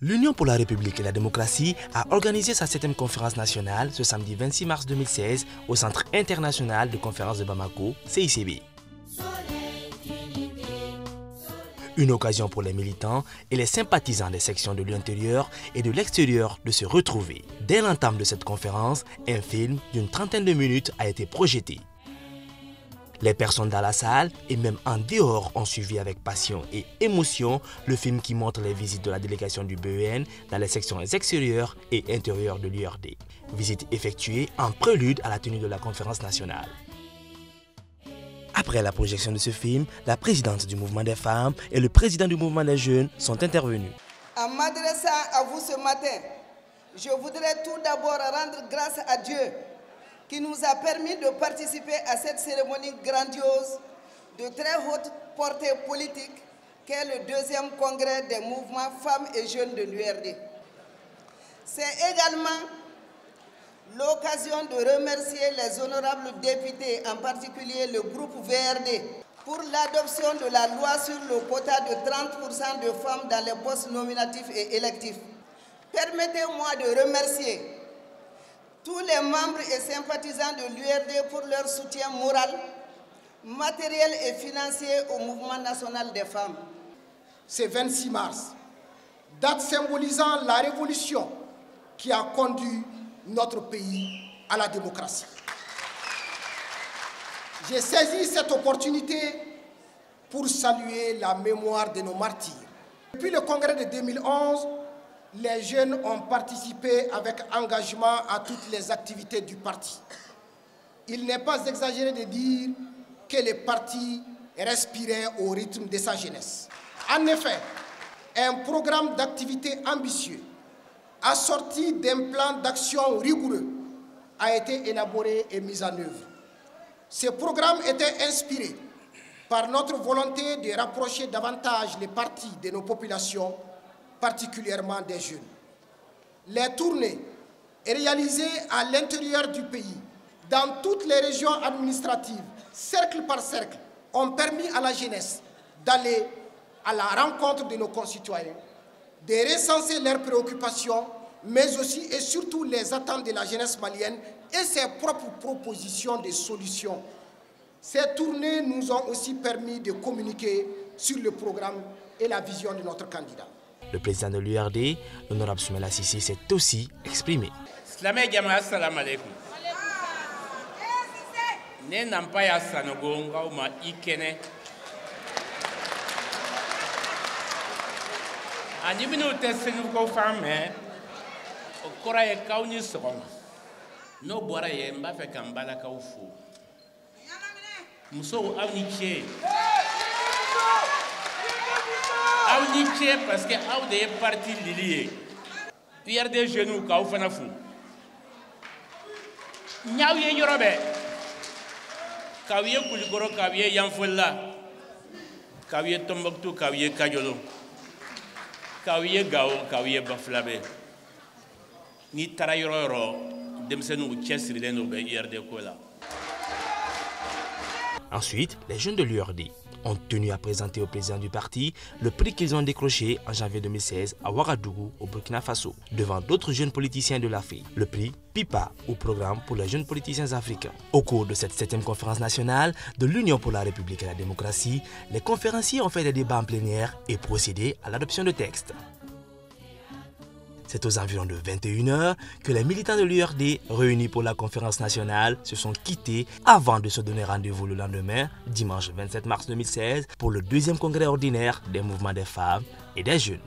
L'Union pour la République et la démocratie a organisé sa 7e conférence nationale ce samedi 26 mars 2016 au Centre international de conférence de Bamako, CICB. Une occasion pour les militants et les sympathisants des sections de l'intérieur et de l'extérieur de se retrouver. Dès l'entame de cette conférence, un film d'une trentaine de minutes a été projeté. Les personnes dans la salle et même en dehors ont suivi avec passion et émotion le film qui montre les visites de la délégation du BEN dans les sections extérieures et intérieures de l'URD. Visite effectuée en prélude à la tenue de la conférence nationale. Après la projection de ce film, la présidente du mouvement des femmes et le président du mouvement des jeunes sont intervenus. En m'adressant à vous ce matin, je voudrais tout d'abord rendre grâce à Dieu qui nous a permis de participer à cette cérémonie grandiose de très haute portée politique qu'est le 2e congrès des mouvements femmes et jeunes de l'URD. C'est également l'occasion de remercier les honorables députés, en particulier le groupe VRD, pour l'adoption de la loi sur le quota de 30% de femmes dans les postes nominatifs et électifs. Permettez-moi de remercier tous les membres et sympathisants de l'URD pour leur soutien moral, matériel et financier au mouvement national des femmes. C'est 26 mars, date symbolisant la révolution qui a conduit notre pays à la démocratie. J'ai saisi cette opportunité pour saluer la mémoire de nos martyrs. Depuis le congrès de 2011, les jeunes ont participé avec engagement à toutes les activités du parti. Il n'est pas exagéré de dire que le parti respirait au rythme de sa jeunesse. En effet, un programme d'activité ambitieux, assorti d'un plan d'action rigoureux, a été élaboré et mis en œuvre. Ce programme était inspiré par notre volonté de rapprocher davantage les partis de nos populations, particulièrement des jeunes. Les tournées réalisées à l'intérieur du pays, dans toutes les régions administratives, cercle par cercle, ont permis à la jeunesse d'aller à la rencontre de nos concitoyens, de recenser leurs préoccupations, mais aussi et surtout les attentes de la jeunesse malienne et ses propres propositions de solutions. Ces tournées nous ont aussi permis de communiquer sur le programme et la vision de notre candidat. Le président de l'URD, l'honorable Soumela Sissi, s'est aussi exprimé. Parce que vous êtes parti lié. Il y a des jeunes qui ont fait un fou. Nous avons eu un robert. Kaviye Kuligoro, Kaviye Yanfola, Kaviye Tombouctou, Kaviye Kajolo, Kaviye Gao, Kaviye Baflabe. Ni Tarayoro, Demsenou, Chesrilen, ou IRD Kola. Ensuite, les jeunes de l'URD ont tenu à présenter au président du parti le prix qu'ils ont décroché en janvier 2016 à Ouagadougou, au Burkina Faso, devant d'autres jeunes politiciens de l'Afrique. Le prix PIPA, ou Programme pour les jeunes politiciens africains. Au cours de cette 7e conférence nationale de l'Union pour la République et la démocratie, les conférenciers ont fait des débats en plénière et procédé à l'adoption de textes. C'est aux environs de 21 h que les militants de l'URD réunis pour la conférence nationale se sont quittés avant de se donner rendez-vous le lendemain, dimanche 27 mars 2016, pour le 2e congrès ordinaire des mouvements des femmes et des jeunes.